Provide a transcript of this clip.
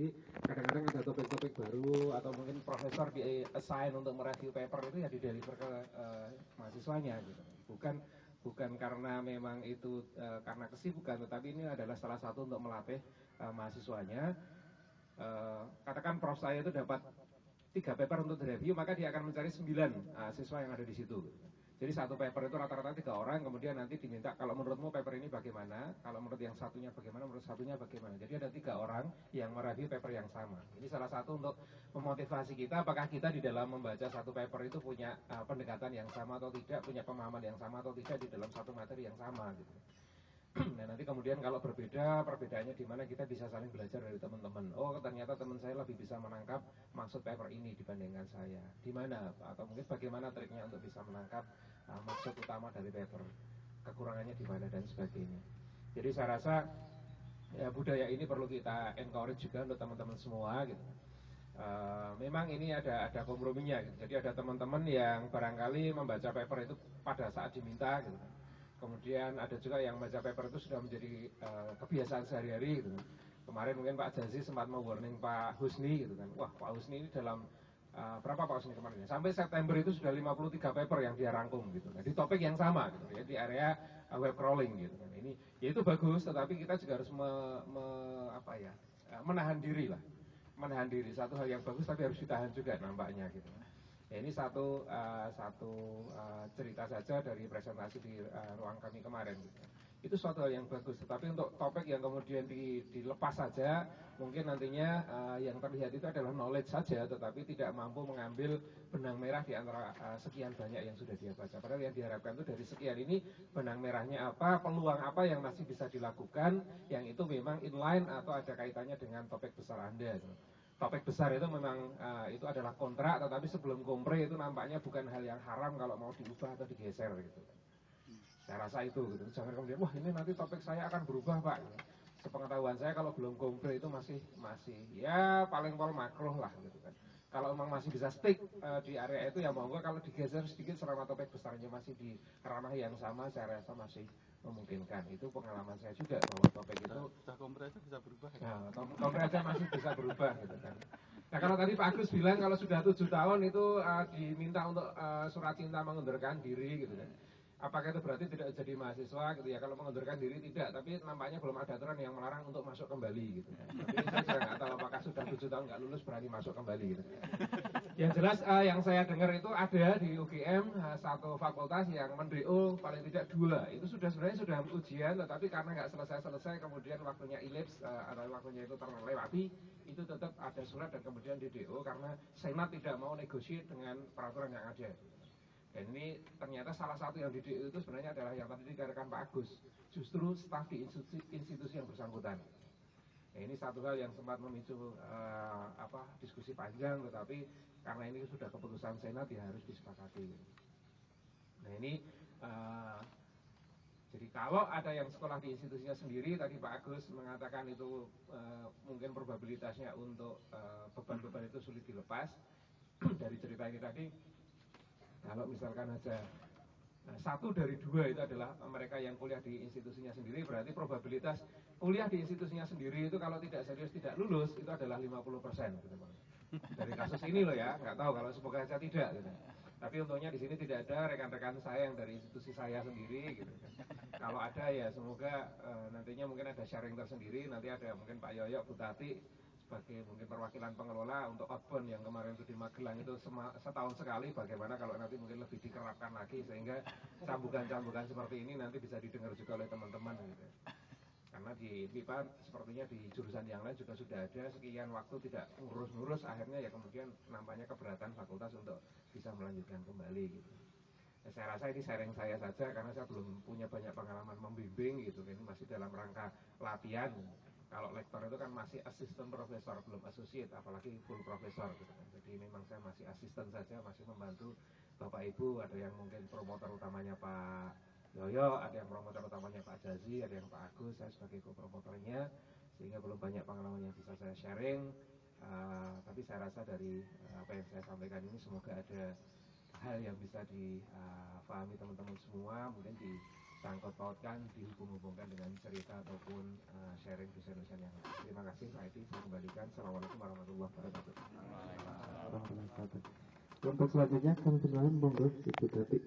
Jadi kadang-kadang ada topik-topik baru atau mungkin profesor di assign untuk mereview paper itu ya di deliver ke mahasiswanya gitu. Bukan karena memang itu karena kesibukan, tetapi ini adalah salah satu untuk melatih mahasiswanya. Katakan prof saya itu dapat 3 paper untuk direview, maka dia akan mencari 9 siswa yang ada di situ. Jadi satu paper itu rata-rata 3 orang, kemudian nanti diminta kalau menurutmu paper ini bagaimana, kalau menurut yang satunya bagaimana, menurut satunya bagaimana. Jadi ada 3 orang yang mereview paper yang sama. Ini salah satu untuk memotivasi kita, apakah kita di dalam membaca satu paper itu punya pendekatan yang sama atau tidak, punya pemahaman yang sama atau tidak di dalam satu materi yang sama gitu. Nah nanti kemudian kalau berbeda, perbedaannya di mana kita bisa saling belajar dari teman-teman. Oh ternyata teman saya lebih bisa menangkap maksud paper ini dibandingkan saya. Di mana? Atau mungkin bagaimana triknya untuk bisa menangkap maksud utama dari paper. Kekurangannya di mana dan sebagainya. Jadi saya rasa ya, budaya ini perlu kita encourage juga untuk teman-teman semua gitu. Memang ini ada komprominya gitu. Jadi ada teman-teman yang barangkali membaca paper itu pada saat diminta gitu. Kemudian ada juga yang baca paper itu sudah menjadi kebiasaan sehari-hari gitu. Kemarin mungkin Pak Jazi sempat warning Pak Husni gitu kan. Wah Pak Husni ini dalam berapa Pak Husni kemarin? Sampai September itu sudah 53 paper yang dia rangkum gitu. Nah, di topik yang sama gitu ya, di area web crawling gitu kan. Ini ya itu bagus, tetapi kita juga harus menahan diri lah. Menahan diri satu hal yang bagus tapi harus ditahan juga nampaknya gitu. Ya, ini satu cerita saja dari presentasi di ruang kami kemarin. Itu suatu hal yang bagus. Tetapi untuk topik yang kemudian dilepas saja, mungkin nantinya yang terlihat itu adalah knowledge saja, tetapi tidak mampu mengambil benang merah di antara sekian banyak yang sudah dia baca. Padahal yang diharapkan itu dari sekian ini benang merahnya apa, peluang apa yang masih bisa dilakukan, yang itu memang inline atau ada kaitannya dengan topik besar Anda. Topik besar itu memang itu adalah kontrak, tetapi sebelum kompre itu nampaknya bukan hal yang haram kalau mau diubah atau digeser gitu. Saya rasa itu gitu. Jangan kemudian wah ini nanti topik saya akan berubah Pak. Sepengetahuan saya kalau belum kompre itu masih ya paling makruh lah gitu kan. Kalau memang masih bisa stick di area itu ya monggo, kalau digeser sedikit selama topik besarnya masih di ranah yang sama, saya rasa masih memungkinkan. Itu pengalaman saya juga bahwa topik itu sudah kompre aja bisa berubah ya? Nah, kompre aja masih bisa berubah gitu kan. Nah kalau tadi Pak Agus bilang kalau sudah 7 tahun itu diminta untuk surat cinta mengundurkan diri gitu kan. Apakah itu berarti tidak jadi mahasiswa gitu ya? Kalau mengundurkan diri tidak, tapi nampaknya belum ada aturan yang melarang untuk masuk kembali gitu kan. Tapi saya juga nggak tahu apakah sudah 7 tahun nggak lulus berani masuk kembali gitu. Yang jelas yang saya dengar itu ada di UGM satu fakultas yang men-DO paling tidak 2. Itu sebenarnya sudah ujian, tetapi karena nggak selesai kemudian waktunya ilips atau waktunya itu terlewati, itu tetap ada surat dan kemudian di DO karena Senat tidak mau negosiasi dengan peraturan yang ada. Dan ini ternyata salah satu yang di DO itu sebenarnya adalah yang tadi dikatakan Pak Agus, justru staf di institusi yang bersangkutan. Ya, ini satu hal yang sempat memicu diskusi panjang, tetapi karena ini sudah keputusan Senat ya harus disepakati. Nah ini jadi kalau ada yang sekolah di institusinya sendiri, tadi Pak Agus mengatakan itu mungkin probabilitasnya untuk beban-beban itu sulit dilepas. Dari cerita ini tadi, kalau misalkan aja 1 dari 2 itu adalah mereka yang kuliah di institusinya sendiri, berarti probabilitas kuliah di institusinya sendiri itu kalau tidak serius tidak lulus itu adalah 50% gitu, Bang. Dari kasus ini loh ya, nggak tahu kalau semoga saja tidak gitu. Tapi untungnya di sini tidak ada rekan-rekan saya yang dari institusi saya sendiri gitu. Kalau ada ya semoga nantinya mungkin ada sharing tersendiri, nanti ada mungkin Pak Yoyo, Bu Tati sebagai mungkin perwakilan pengelola untuk outbound yang kemarin itu di Magelang itu setahun sekali, bagaimana kalau nanti mungkin lebih dikerapkan lagi sehingga cambukan-cambukan seperti ini nanti bisa didengar juga oleh teman-teman gitu. Karena di MIPA sepertinya di jurusan yang lain juga sudah ada, sekian waktu tidak ngurus-ngurus, akhirnya ya kemudian nampaknya keberatan fakultas untuk bisa melanjutkan kembali gitu. Nah, saya rasa ini sharing saya saja karena saya belum punya banyak pengalaman membimbing gitu, ini masih dalam rangka latihan. Kalau lektor itu kan masih asisten profesor, belum associate, apalagi full profesor gitu kan. Jadi memang saya masih asisten saja, masih membantu Bapak Ibu, ada yang mungkin promotor utamanya Pak Yoyo, ada yang promotor utamanya Pak Jazi, ada yang Pak Agus, saya sebagai co-promotornya, sehingga belum banyak pengalaman yang bisa saya sharing. Tapi saya rasa dari apa yang saya sampaikan ini semoga ada hal yang bisa difahami teman-teman semua, mungkin di sangkut pautkan, dihubung-hubungkan dengan cerita ataupun sharing dosen-dosen yang lain. Terima kasih Pak Edi, saya kembalikan. Assalamualaikum warahmatullahi wabarakatuh. Untuk selanjutnya kami persilakan monggo Ibu Datik.